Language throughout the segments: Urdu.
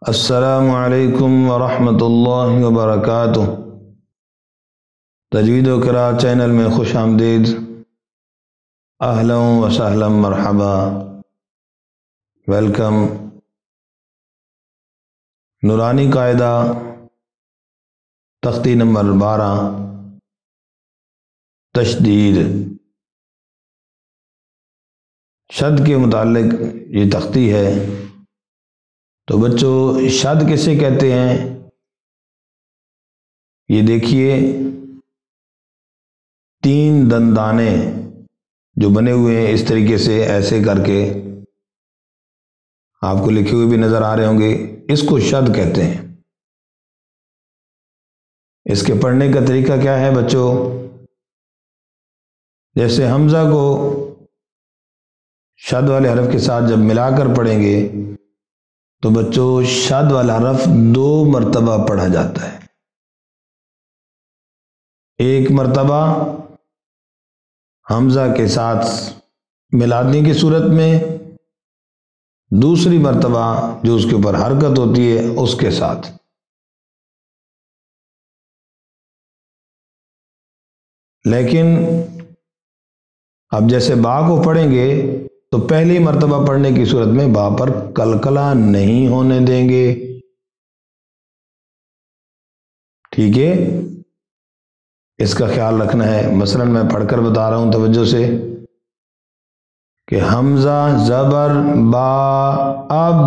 السلام علیکم ورحمۃ اللہ وبرکاتہ۔ تجوید و قراءت چینل میں خوش آمدید۔ اہلا و سہلا مرحبا، ویلکم۔ نورانی قاعدہ تختی نمبر 12، تشدید۔ شد کے متعلق یہ تختی ہے۔ تو بچوں، شد کسے کہتے ہیں؟ یہ دیکھیے، 3 دندانے جو بنے ہوئے ہیں اس طریقے سے، ایسے کر کے آپ کو لکھے ہوئے بھی نظر آ رہے ہوں گے، اس کو شد کہتے ہیں۔ اس کے پڑھنے کا طریقہ کیا ہے بچوں؟ جیسے حمزہ کو شد والے حرف کے ساتھ جب ملا کر پڑھیں گے تو بچوں شد والا حرف 2 مرتبہ پڑھا جاتا ہے۔ ایک مرتبہ حمزہ کے ساتھ ملانے کی صورت میں، دوسری مرتبہ جو اس کے اوپر حرکت ہوتی ہے اس کے ساتھ۔ لیکن اب جیسے با کو پڑھیں گے تو پہلی مرتبہ پڑھنے کی صورت میں با پر قلقلہ نہیں ہونے دیں گے، ٹھیک ہے؟ اس کا خیال رکھنا ہے۔ مثلا میں پڑھ کر بتا رہا ہوں توجہ سے کہ حمزہ زبر با اب،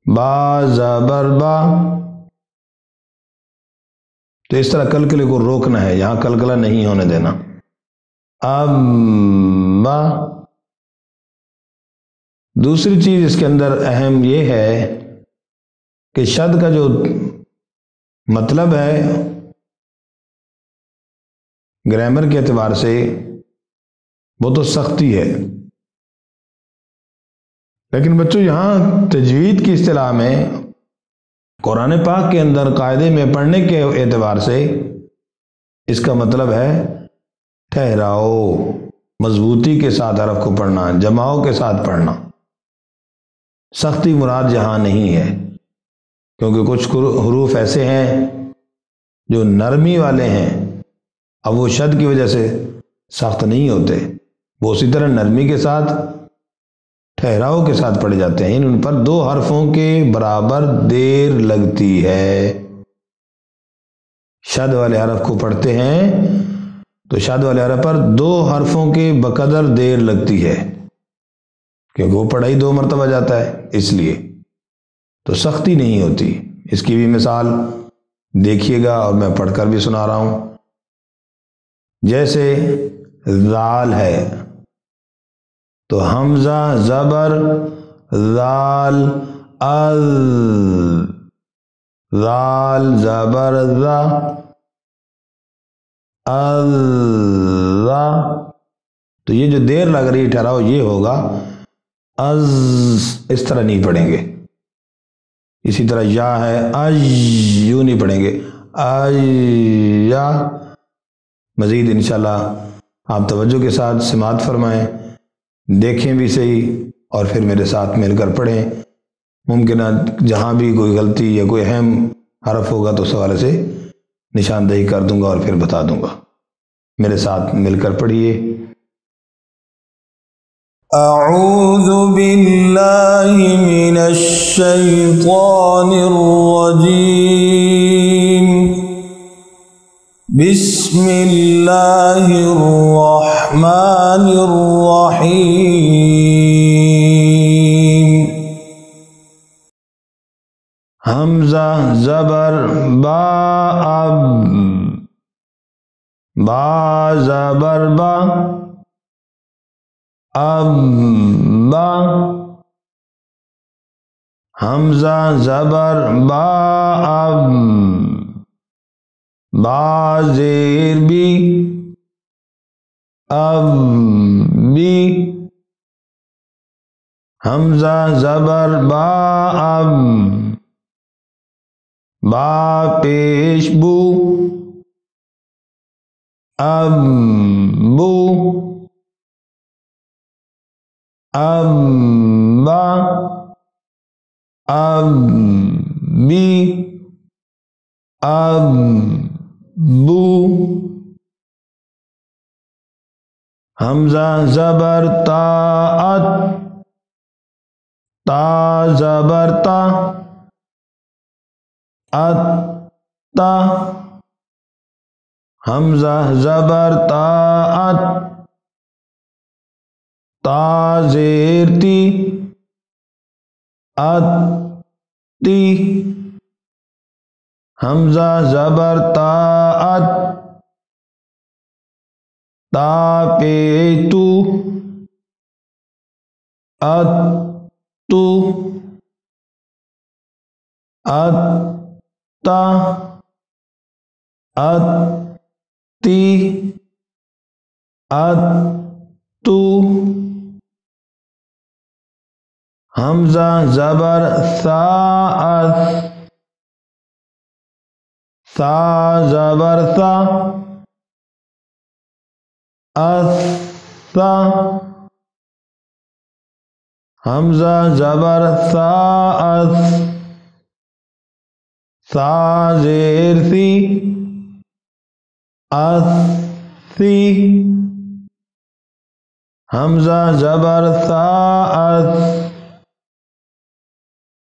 با زبر با، تو اس طرح قلقلے کو روکنا ہے، یہاں قلقلہ نہیں ہونے دینا۔ اب با۔ دوسری چیز اس کے اندر اہم یہ ہے کہ شد کا جو مطلب ہے گرامر کے اعتبار سے وہ تو سختی ہے، لیکن بچوں یہاں تجوید کی اصطلاح میں، قرآن پاک کے اندر قاعدے میں پڑھنے کے اعتبار سے اس کا مطلب ہے ٹھہراؤ، مضبوطی کے ساتھ حرف کو پڑھنا، جماؤ کے ساتھ پڑھنا۔ سختی مراد یہاں نہیں ہے، کیونکہ کچھ حروف ایسے ہیں جو نرمی والے ہیں، اب وہ شد کی وجہ سے سخت نہیں ہوتے، وہ اسی طرح نرمی کے ساتھ، ٹھہراؤ کے ساتھ پڑھے جاتے ہیں۔ ان پر 2 حرفوں کے برابر دیر لگتی ہے۔ شد والے حرف کو پڑھتے ہیں تو شد والے حرف پر 2 حرفوں کے بقدر دیر لگتی ہے، کیونکہ وہ پڑھائی 2 مرتبہ جاتا ہے، اس لیے تو سختی نہیں ہوتی۔ اس کی بھی مثال دیکھیے گا، اور میں پڑھ کر بھی سنا رہا ہوں۔ جیسے ذال ہے تو حمزہ زبر ذال، از، ذال زبر ذا، از ذا، تو یہ جو دیر لگ رہی ٹھہراؤ یہ ہوگا از، اس طرح نہیں پڑھیں گے۔ اسی طرح یا ہے اج، یوں نہیں پڑھیں گے، اج یا۔ مزید انشاءاللہ آپ توجہ کے ساتھ سماعت فرمائیں، دیکھیں بھی صحیح، اور پھر میرے ساتھ مل کر پڑھیں۔ ممکنہ جہاں بھی کوئی غلطی یا کوئی اہم حرف ہوگا تو اس حوالے سے نشاندہی کر دوں گا اور پھر بتا دوں گا۔ میرے ساتھ مل کر پڑھیے۔ اعوذ باللہ من الشیطان الرجیم، بسم اللہ الرحمن الرحیم۔ حمزہ زبر با اب، با زبر با، اب با۔ حمزہ زبر با اب، با زیر بی، اب بی۔ حمزہ زبر با اب، با پیش بو، اب بو، اب با۔ ابی ابو حمزہ زبر طاعت تا زبر تا اتا حمزہ زبر طاعت تا زیر تی اتی حمزہ زبر طاعت تا پیتو اتو اتا اتی اتو حمزہ زبر ثا ثا زبر ثا اثا حمزہ زبر ثا ثا زیر ثی اثی حمزہ زبر ثا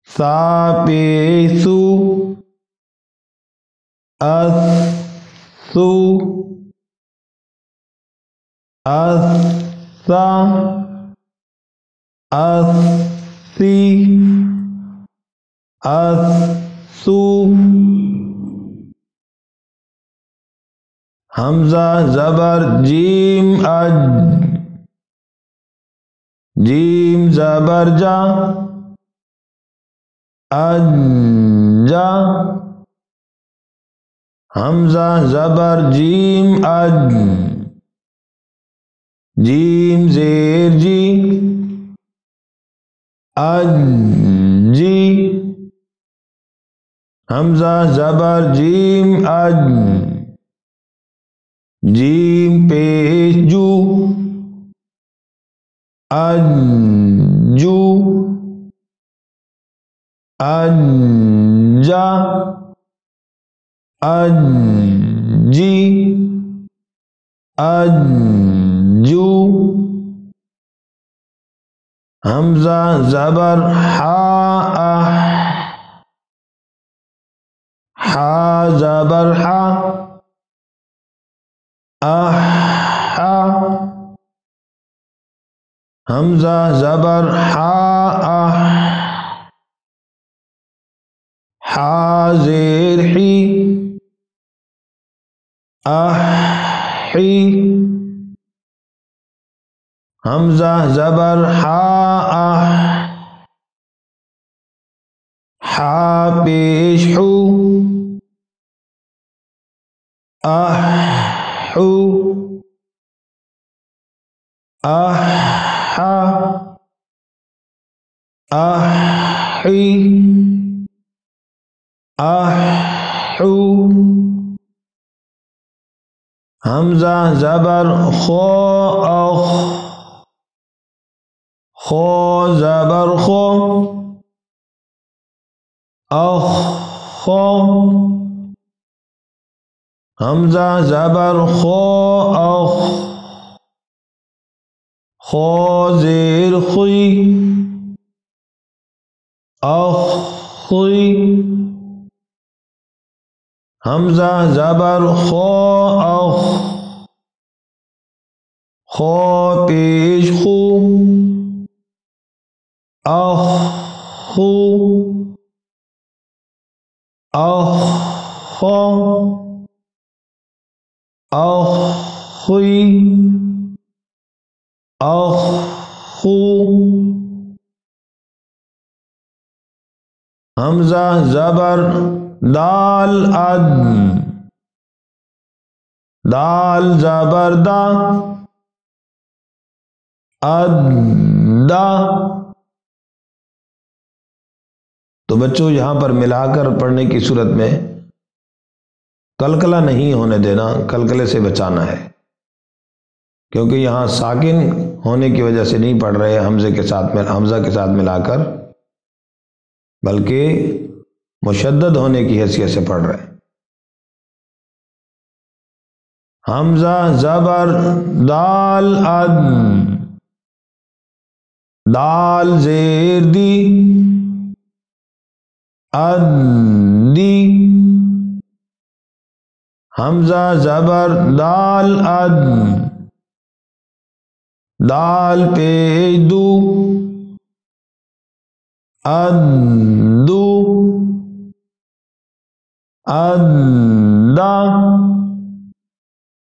ثا پیسو اثو اثا اثی اثو حمزہ زبر جیم اج جیم زبر جا اجا حمزہ زبر جیم اج جیم زیر جی اجی حمزہ زبر جیم اج جیم پیش جو اجو اجا اجی اجو حمزہ زبر حا حا زبر حا احا حمزہ زبر حا حا زیر حی احی حمزہ زبر حا حا پیش حو احو احا احی احو حمزہ زبر خو اخ خو زبر خو اخ خو حمزہ زبر خو اخ خو زیر خوی اخ خوی حمزہ زبر خو اخ خو پیش خو اخ خو اخ خو اخ خوی اخ خو حمزہ زبر دال اد دال زبر دا ادا تو بچوں یہاں پر ملا کر پڑھنے کی صورت میں کلکلہ نہیں ہونے دینا، کلکلے سے بچانا ہے، کیونکہ یہاں ساکن ہونے کی وجہ سے نہیں پڑھ رہے، حمزہ کے ساتھ ملا کر بلکہ مشدد ہونے کی حیثیت سے پڑھ رہے ہیں۔ حمزہ زبر دال اد، دال زیر دی اد دی، حمزہ زبر دال اد، دال پیش دو ادو ادا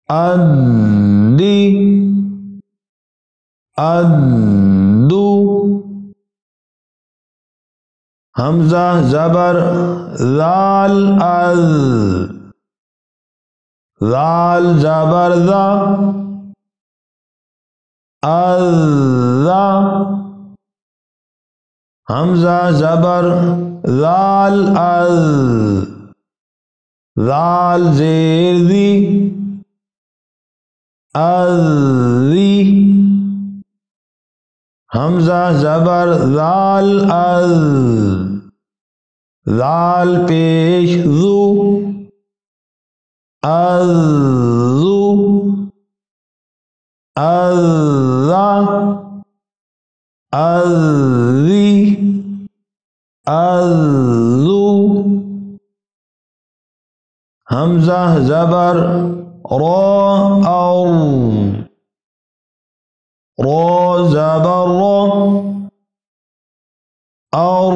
ادی ادو، حمزہ زبر ذال از، ذال زبر ذا اذا، حمزہ زبر ذال از، ذال زیر ذی ازی، حمزہ زبر ذال از، ذال پیش ذو ازو ازا ازی ازو، حمزہ زبر را او، را زبر را او،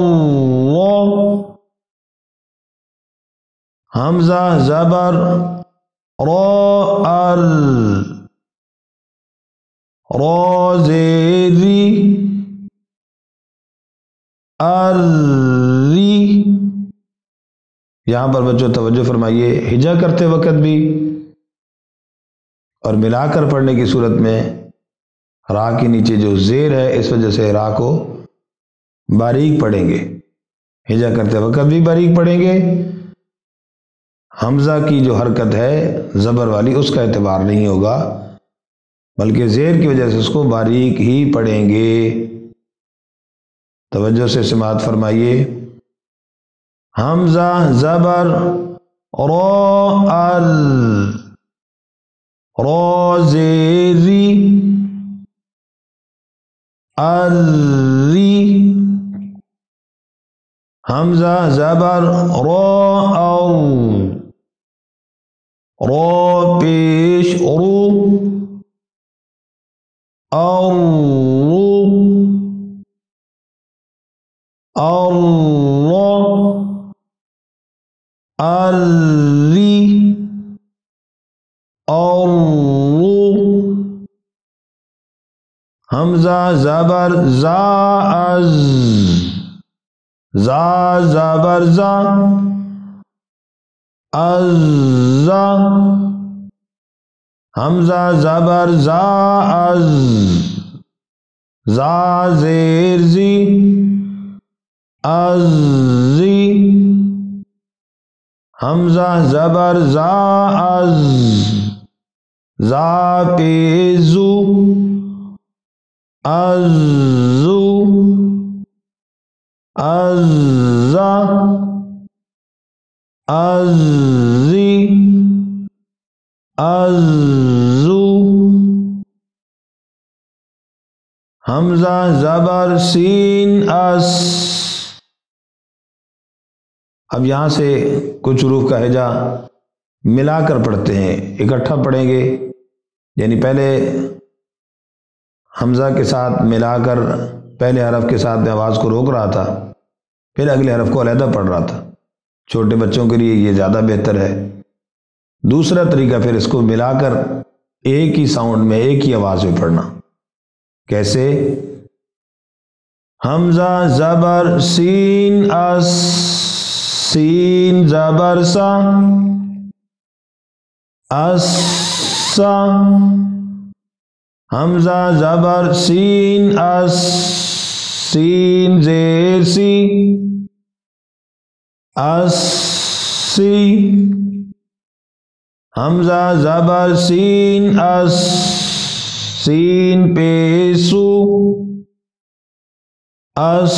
حمزہ زبر را ار، را زیری اری، یہاں پر بچوں توجہ فرمائیے، ہجا کرتے وقت بھی اور ملا کر پڑھنے کی صورت میں را کے نیچے جو زیر ہے اس وجہ سے را کو باریک پڑھیں گے، ہجا کرتے وقت بھی باریک پڑھیں گے، حمزہ کی جو حرکت ہے زبر والی اس کا اعتبار نہیں ہوگا، بلکہ زیر کی وجہ سے اس کو باریک ہی پڑھیں گے۔ توجہ سے سماعت فرمائیے، حمزہ زبر را ار، را زیری اری، حمزہ زبر را او، را پیش رو او اری حمزہ زبر زا از، زا زبر زا ازا، حمزہ زبر زا از، زا زیر زی ازی، حمزہ زبر زا از، زا پیزو ازو ازا ازی ازو، حمزہ زبر سین اس۔ اب یہاں سے کچھ حروف کا ہجا ملا کر پڑھتے ہیں، اکٹھا پڑھیں گے، یعنی پہلے حمزہ کے ساتھ ملا کر پہلے حرف کے ساتھ میں آواز کو روک رہا تھا، پھر اگلے حرف کو علیحدہ پڑھ رہا تھا۔ چھوٹے بچوں کے لیے یہ زیادہ بہتر ہے۔ دوسرا طریقہ پھر اس کو ملا کر ایک ہی ساؤنڈ میں ایک ہی آواز میں پڑھنا۔ کیسے؟ حمزہ زبر سین اس، سین زبر سا اس سا، حمزہ زبر سین اس، سین زیر سی اس سی، حمزہ زبر سین اس، سین پیسو اس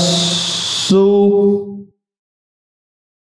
سو،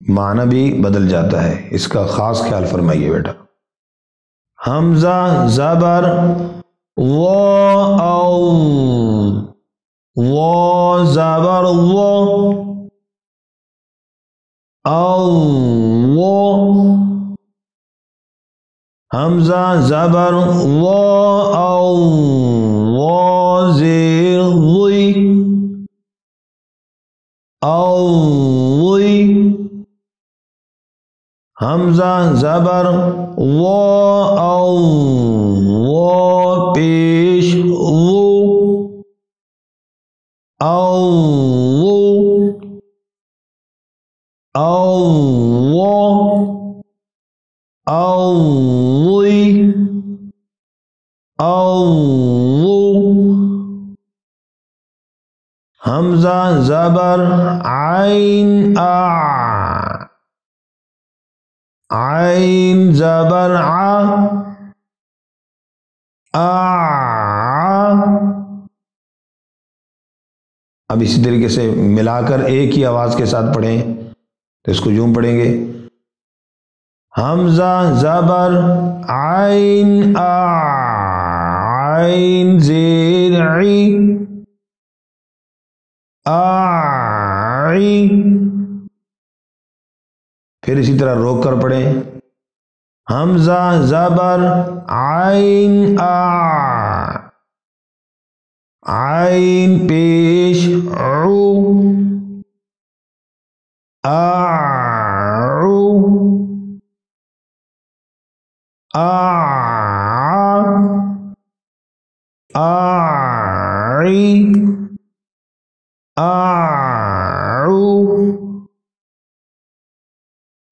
معنی بھی بدل جاتا ہے، اس کا خاص خیال فرمائیے بیٹا۔ حمزہ زبر و او، و زبر و او، حمزہ زبر و او، و زیر وی، او وی، حمزہ زبر و او، و پیش و، او حمزہ زبر عین عین زبر اب اسی طریقے سے ملا کر ایک ہی آواز کے ساتھ پڑھیں تو اس کو یوں پڑھیں گے، حمزہ زبر عین عین زیر عی، پھر اسی طرح روک کر پڑھیں، حمزہ زبر عین عین پیش عو،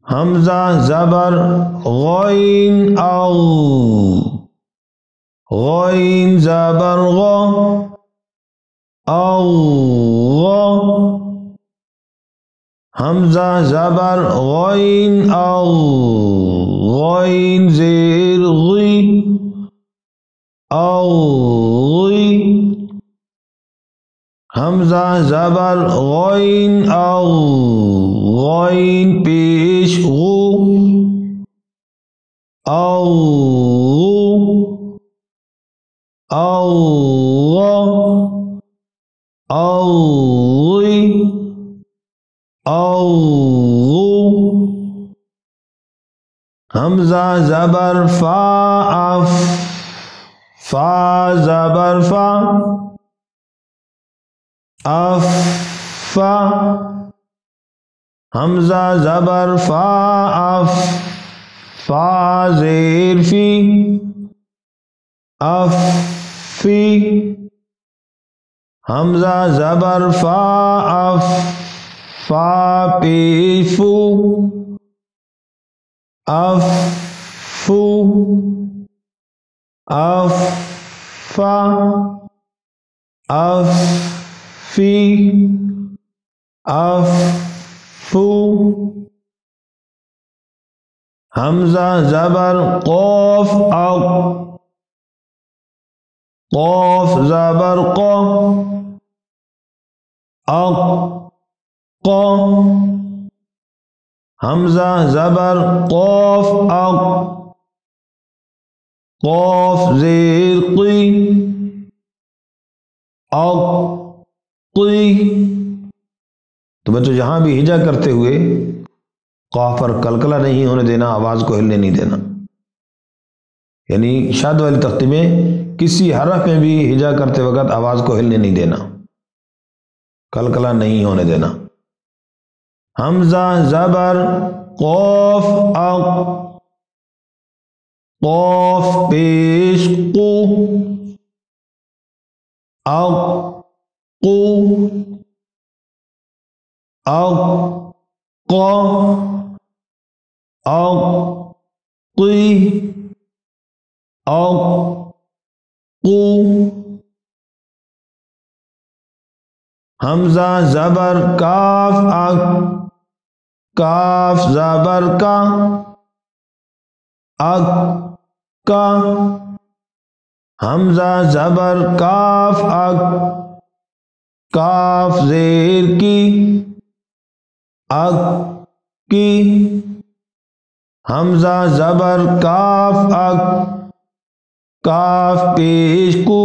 حمزہ زبر غین او غین زبر غ او حمزہ زبر غین او غین زیر غی او غی، حمزہ زبر غین او غین پیش غو او حمزہ زبر فا فا زبر فا حمزہ زبر فا فا زیر فی فی، حمزہ زبر فا فا پیش فو فو فا فی فو، حمزہ زبر قوف قوف زبر حمزہ زبر قوف قوف زیر قی تو بچوں یہاں بھی ہجا کرتے ہوئے قاف پر کلکلہ نہیں ہونے دینا، آواز کو ہلنے نہیں دینا، یعنی شاد والی تختی میں کسی حرف میں بھی ہجا کرتے وقت آواز کو ہلنے نہیں دینا، کلکلہ نہیں ہونے دینا۔ حمزہ زبر قوف قوف پیش قو حمزہ زبر کاف کاف زبر کا حمزہ زبر کاف کاف زیر کی کی، حمزہ زبر کاف اک، کاف پیش کو،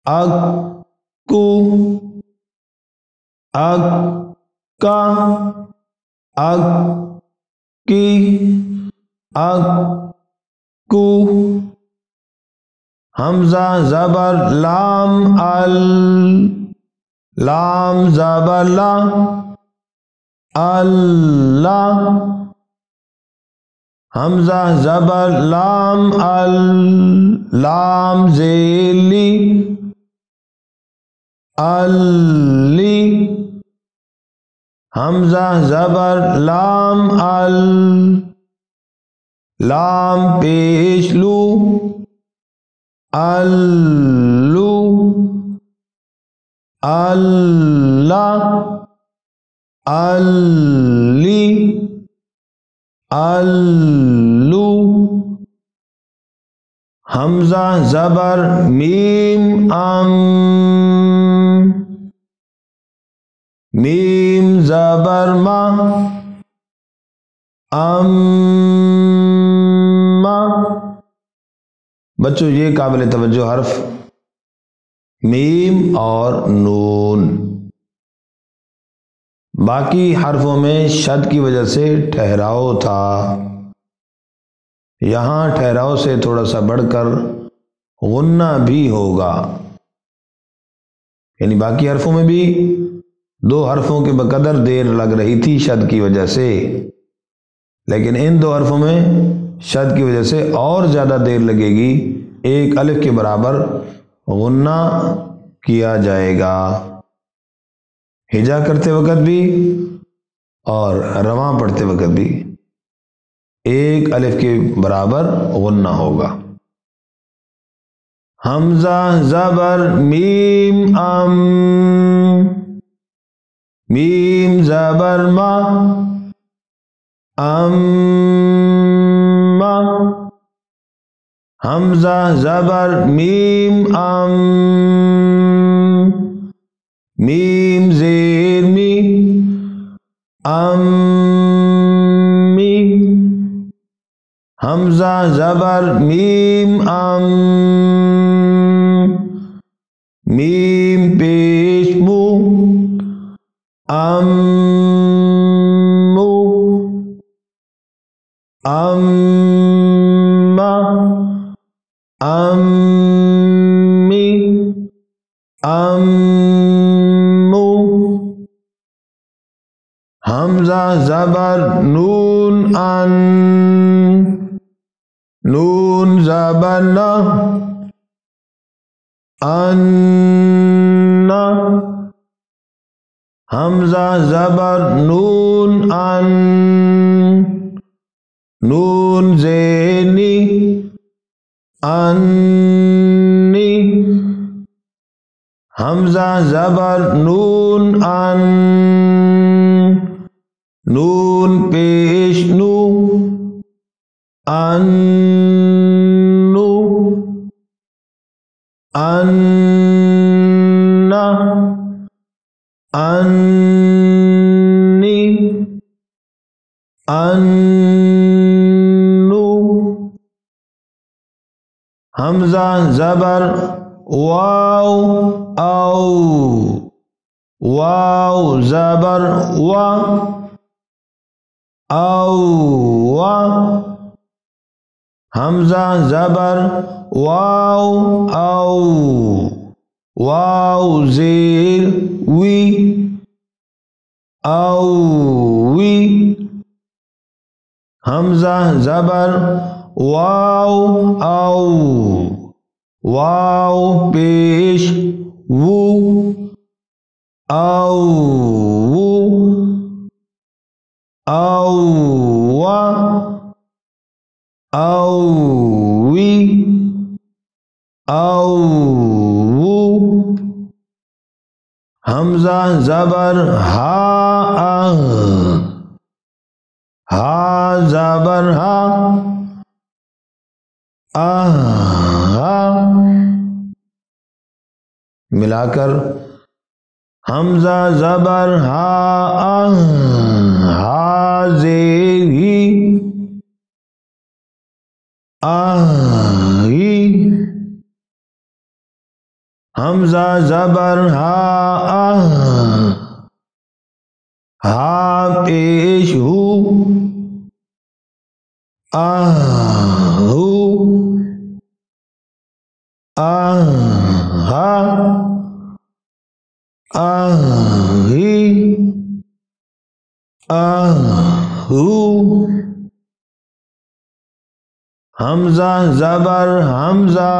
اک کو، اک کا، اک کی، اک کو، حمزہ زبر لام ال، لام زبر لا، اللہ، حمزہ زبر لام ال، لام زیر لی، اللی، حمزہ زبر لام ال، لام پیش لو، الو، اللہ، اللی، الو، حمزہ زبر میم ام، میم زبر ما، اما، بچوں یہ قابل توجہ حرف میم اور نون، باقی حرفوں میں شد کی وجہ سے ٹھہراؤ تھا، یہاں ٹھہراؤ سے تھوڑا سا بڑھ کر غنہ بھی ہوگا، یعنی باقی حرفوں میں بھی دو حرفوں کے بقدر دیر لگ رہی تھی شد کی وجہ سے، لیکن ان دو حرفوں میں شد کی وجہ سے اور زیادہ دیر لگے گی، ایک الف کے برابر غنہ کیا جائے گا، ہجا کرتے وقت بھی اور رواں پڑھتے وقت بھی ایک الف کے برابر غنہ ہوگا۔ حمزہ زبر میم ام، میم زبر ما، اما، حمزہ زبر میم ام، میم زیر می، امی، حمزہ زبر میم ام، میم پیش مو، امو، اما، امی، امو، حمزہ زبر نون ان، نون زبر نا، انا، حمزہ زبر نون ان، نون زینی، انی، حمزہ زبر نون ان، نون پیش نو، انو، انا، انی، انو، حمزہ زبر واو او، واو زبر وا، او وا، حمزہ زبر واو او، واو زیر وی، او وی، حمزہ زبر واو او، واو پیش وو، او وو، او وا، او وی، او وو، حمزہ زبر ہا اغ، ہا زبر ہا، آہا، ملا کر حمزہ زبر ہا اغ، ہا زیر ہی آہی حمزہ زبر ہا ہا پیش ہو آہو آہا آہی آہو حمزہ زبر حمزہ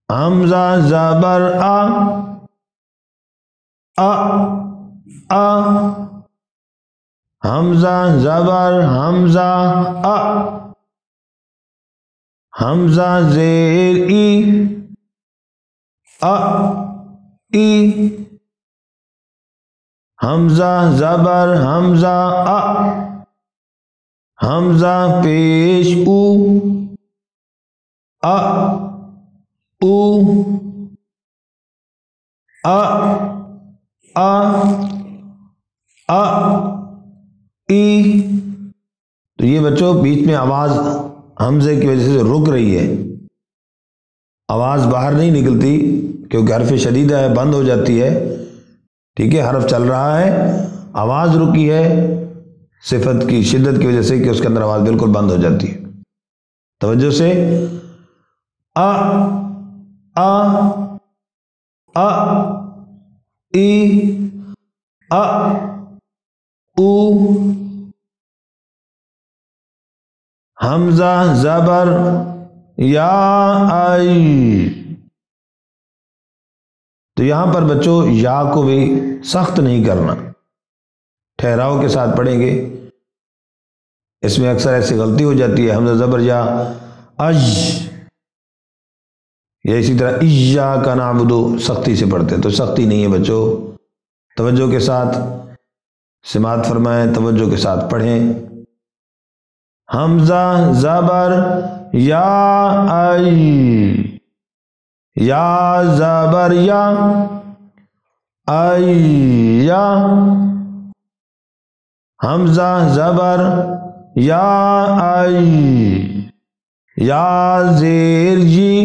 حمزہ زبر حمزہ زبر حمزہ حمزہ زیر ای ای حمزہ زبر حمزہ حمزہ پیش او ای تو یہ بچوں بیچ میں آواز حمزے کی وجہ سے رک رہی ہے، آواز باہر نہیں نکلتی کیونکہ حرف شدیدہ ہے، بند ہو جاتی ہے، ٹھیک ہے، حرف چل رہا ہے، آواز رکی ہے صفت کی شدت کی وجہ سے کہ اس کے اندر آواز بالکل بند ہو جاتی ہے۔ توجہ سے ای او حمزہ زبر یا آئی، تو یہاں پر بچوں یا کو بھی سخت نہیں کرنا، ٹھہراؤ کے ساتھ پڑھیں گے۔ اس میں اکثر ایسی غلطی ہو جاتی ہے، حمزہ زبر یا اج، یا اسی طرح ایاک نعبد سختی سے پڑھتے ہیں، تو سختی نہیں ہے بچوں، توجہ کے ساتھ سماعت فرمائیں، توجہ کے ساتھ پڑھیں۔ حمزہ زبر یا آئی، یا زبر یا آئی، یا حمزہ زبر یا آئی، یا زیر جی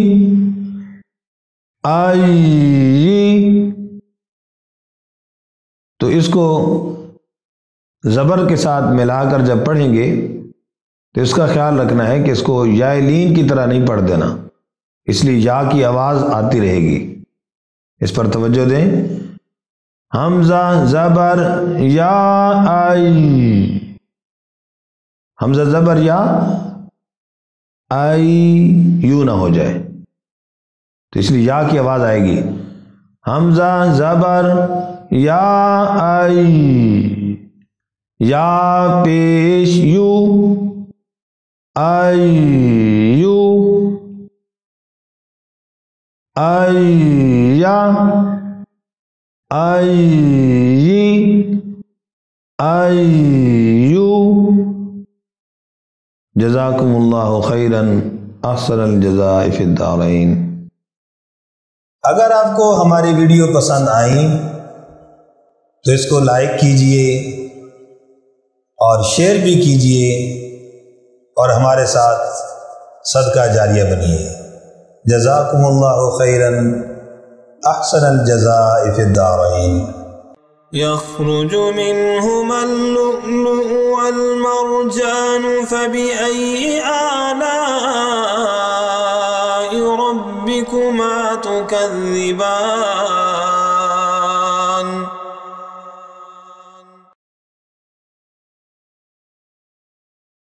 آئی، تو اس کو زبر کے ساتھ ملا کر جب پڑھیں گے تو اس کا خیال رکھنا ہے کہ اس کو یا لین کی طرح نہیں پڑھ دینا، اس لیے یا کی آواز آتی رہے گی، اس پر توجہ دیں۔ حمزہ زبر یا آئی، حمزہ زبر یا آئی یوں نہ ہو جائے، تو اس لیے یا کی آواز آئے گی، حمزہ زبر یا آئی، یا پیش یو آئی یو آئی، یا آئی آئی یو۔ جزاکم اللہ خیراً، احسن الجزاء فی الدارین۔ اگر آپ کو ہماری ویڈیو پسند آئیں تو اس کو لائک کیجئے اور شیئر بھی کیجئے اور ہمارے ساتھ صدقہ جاریہ بنیے۔ جزاکم اللہ خیراً، احسن الجزاء فی الدارین۔ يخرج منهما اللؤلؤ والمرجان فبأي آلاء ربكما تكذبان